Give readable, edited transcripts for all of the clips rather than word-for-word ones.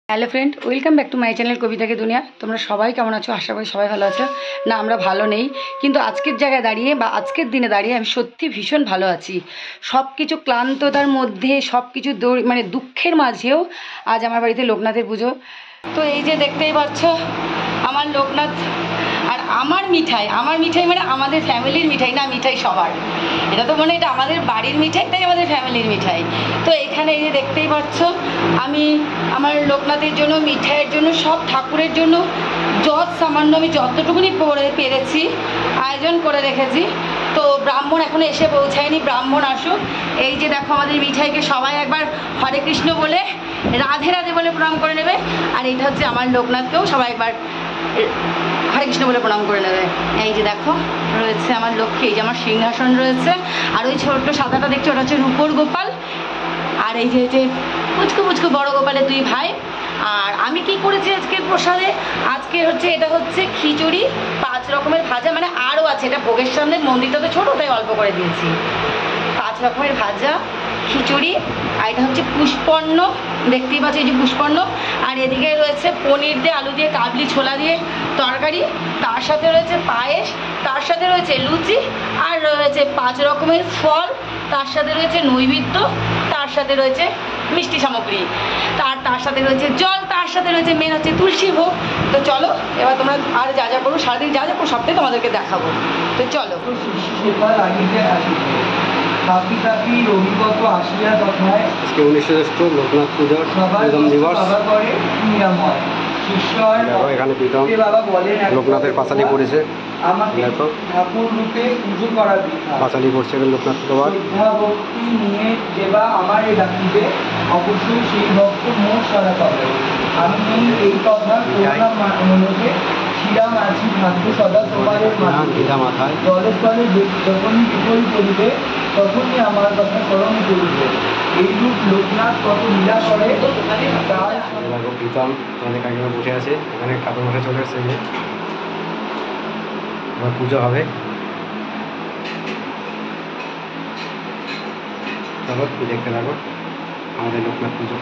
Hello friend, welcome back to my channel Kavita ki Duniya. তোমরা সবাই কেমন আছো? আশা করি সবাই ভালো আছো। না, আমরা ভালো নেই, কিন্তু আজকের জায়গায় দাঁড়িয়ে বা আজকের দিনে দাঁড়িয়ে আমি সত্যি ভীষণ ভালো আছি। সব কিছু ক্লান্ততার মধ্যে, সব কিছু মানে দুঃখের মাঝেও আজ আমার বাড়িতে লোকনাথের পুজো। তো এই যে দেখতেই পাচ্ছ আমার লোকনাথ, আর আমার মিঠাই মানে আমাদের ফ্যামিলির মিঠাই না, মিঠাই সবার। এটা তো মনে এটা আমাদের বাড়ির মিঠাই, তাই আমাদের ফ্যামিলির মিঠাই। তো এখানে এই যে দেখতেই পাচ্ছ আমি আমার লোকনাথের জন্য, মিঠাইয়ের জন্য, সব ঠাকুরের জন্য সামান্য আমি যতটুকুনি পেরেছি আয়োজন করে রেখেছি। তো ব্রাহ্মণ এখনো এসে পৌঁছায়নি, ব্রাহ্মণ আসুক। এই যে দেখো আমাদের মিঠাইকে সবাই একবার হরে কৃষ্ণ বলে, রাধে রাধে বলে প্রণাম করে নেবে। আর এইটা হচ্ছে আমার লোকনাথকেও সবাই একবার হরে কৃষ্ণ বলে প্রণাম করে নেবে। এই যে দেখো রয়েছে আমার লক্ষ্মী, এই যে আমার সিংহাসন রয়েছে। আর ওই ছোট্ট সাদাটা দেখছো, ওটা হচ্ছে রূপোর গোপাল। আর এই যে পুচকু পুচকু বড় গোপালের দুই ভাই। আর আমি কি করেছি আজকের প্রসাদে? আজকে হচ্ছে এটা হচ্ছে খিচুড়ি, 5 রকমের ভাজা, মানে আরও আছে, এটা ভোগের সামনে, মন্দিরটা তো ছোটো তাই অল্প করে দিয়েছি। 5 রকমের ভাজা, খিচুড়ি, আর এটা হচ্ছে পুষ্পন্ন, দেখতেই পাচ্ছি এই যে পুষ্পন্ন। আর এদিকে রয়েছে পনির দিয়ে, আলু দিয়ে, কাবলি ছোলা দিয়ে তরকারি, তার সাথে রয়েছে পায়েস, তার সাথে রয়েছে লুচি, আর রয়েছে 5 রকমের ফল, তার সাথে রয়েছে নৈবেদ্য, তার সাথে রয়েছে মিষ্টি সামগ্রী, তার সাথে রয়েছে জল, তার সাথে রয়েছে মেন হচ্ছে তুলসী ভোগ। তো চলো এবার তোমরা আর যা যা করো, সারাদিন যা যা করো সবটাই তোমাদেরকে দেখাবো। তো চলো। আজকে 19 জ্যৈষ্ঠ লোকনাথ পুজোর প্রথম দিবস। এখানে প্রীতম লোকনাথের পাঁচালি পড়েছে, দেখো ঠাকুর রূপে পুজো করা পাঁচালি পড়ছে লোকনাথ বাবার। ভক্তি নিয়ে যেবা আমার ডাকিবে, অবশ্যই সেই ভক্ত মোট সারা পাবে। আমি এই কথা মনোকে শিরা মাঝি ভাগ্য সদা তোমাদের মাথায় জলে স্থলে যখনই বিফল করিবে, তখনই আমার কথা স্মরণ করিবে। এইরূপ লোকনাথ কত লীলা করে। দেখো প্রীতম তোমাদের কাকিমা বসে আছে, এখানে ঠাকুর মশাই চলে এসছে, যে এবার পুজো হবে। চলো দেখতে থাকো আমাদের লোকনাথ পুজো।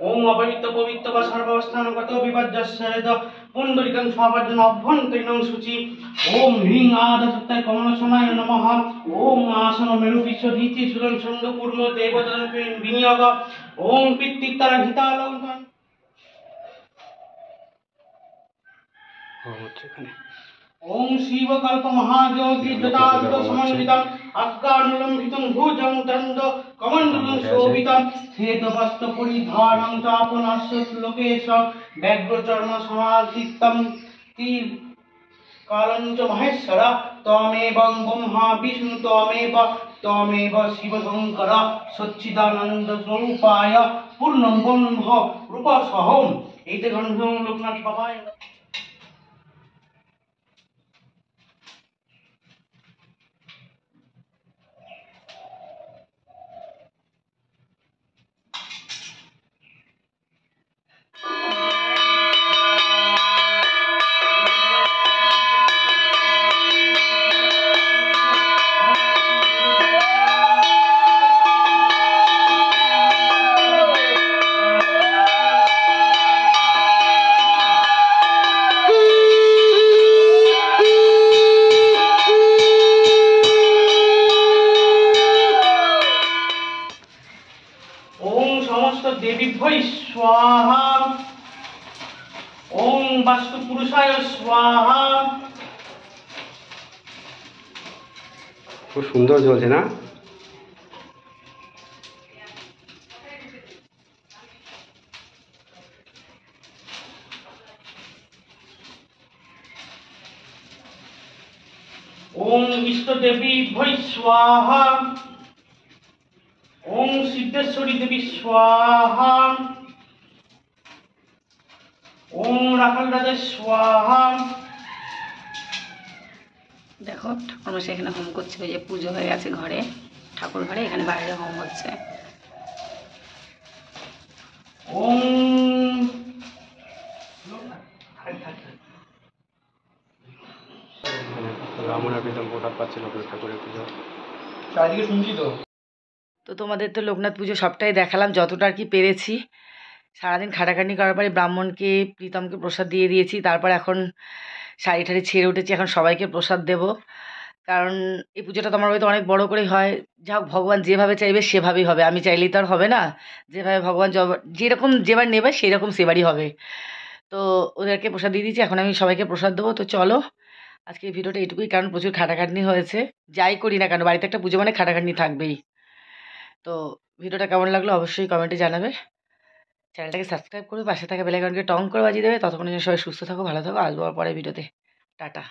ওম অপবিত্র পবিত্র বা সর্বস্থানগত বিপর্যস্যেদ পুণ্ডরিকং স্ববর্জন অভ্যন্তরীণ সূচি। ওম হ্রিং আদ সত্যায় কমলসমায় নমঃ। ওম আসন মেরু বিশ্ব ধীতি সুরন ছন্দ কুর্ম দেবতন বিনিয়োগ। ওম পিত্তিতারা হিতালঙ্কন। এখানে ওম শিব কল্প মহাযোগী জটাযুত সমন্বিতম আজ্ঞানুলম্বিতং ভুজং দণ্ড কমণ্ডলং শোভিতং শ্বেতবস্ত্র পরিধারং চাপনাস্য লোকেশ ব্যগ্র চর্ম সমাধিতং তীর কালঞ্চ মহেশ্বর ত্বমেবং ব্রহ্মা বিষ্ণু ত্বমেব শিব শঙ্কর সচ্চিদানন্দ স্বরূপায় পূর্ণং ব্রহ্ম রূপসহম। এইতে গন্ধং লোকনাথ বাবায়। দেবীভ্যৈ স্বাহা। ওম বাস্তু পুরুষায় স্বাহা। খুব সুন্দর জ্বলছে না? ওং ইষ্টদেবী ভৈ স্বাহা, ওং সিদ্ধেশ্বরী দেবী স্বাহা, ওং রাখাল রাজা স্বাহা। দেখো ঠাকুরমা সেখানে হোম করছে, ওই যে পুজো হয়ে গেছে ঘরে, ঠাকুর ঘরে, এখানে বাইরে হোম হচ্ছে। ওং ব্রাহ্মণ আর প্রীতম প্রসাদ পাচ্ছিল ঠাকুরের পুজো। চারিদিকে শুনছি তো। তো তোমাদের তো লোকনাথ পুজো সবটাই দেখালাম যতটা আর কি পেরেছি। সারাদিন খাটাখাটনি করার পরে ব্রাহ্মণকে প্রীতমকে প্রসাদ দিয়ে দিয়েছি, তারপর এখন শাড়ি ঠাড়ি ছেড়ে উঠেছি, এখন সবাইকে প্রসাদ দেব। কারণ এই পুজোটা তো আমার বাড়িতে অনেক বড় করেই হয়। যা হোক, ভগবান যেভাবে চাইবে সেভাবেই হবে, আমি চাইলেই তো আর হবে না। যেভাবে ভগবান যেরকম যেবার নেবে সেই রকম সেবারই হবে। তো ওদেরকে প্রসাদ দিয়ে দিয়েছি, এখন আমি সবাইকে প্রসাদ দেবো। তো চলো আজকে এই ভিডিওটা এটুকুই, কারণ প্রচুর খাটাখাটনি হয়েছে। যাই করি না কেন বাড়িতে একটা পুজো মানে খাটাখাটনি থাকবেই। তো ভিডিওটা কেমন লাগলো অবশ্যই কমেন্টে জানাবে। চ্যানেলটাকে সাবস্ক্রাইব করে পাশে থাকা বেল আইকনকে টং করে বাজিয়ে দেবে। ততক্ষণের জন্য সবাই সুস্থ থাকো, ভালো থাকো। আসবো আর পরের ভিডিওতে। টাটা।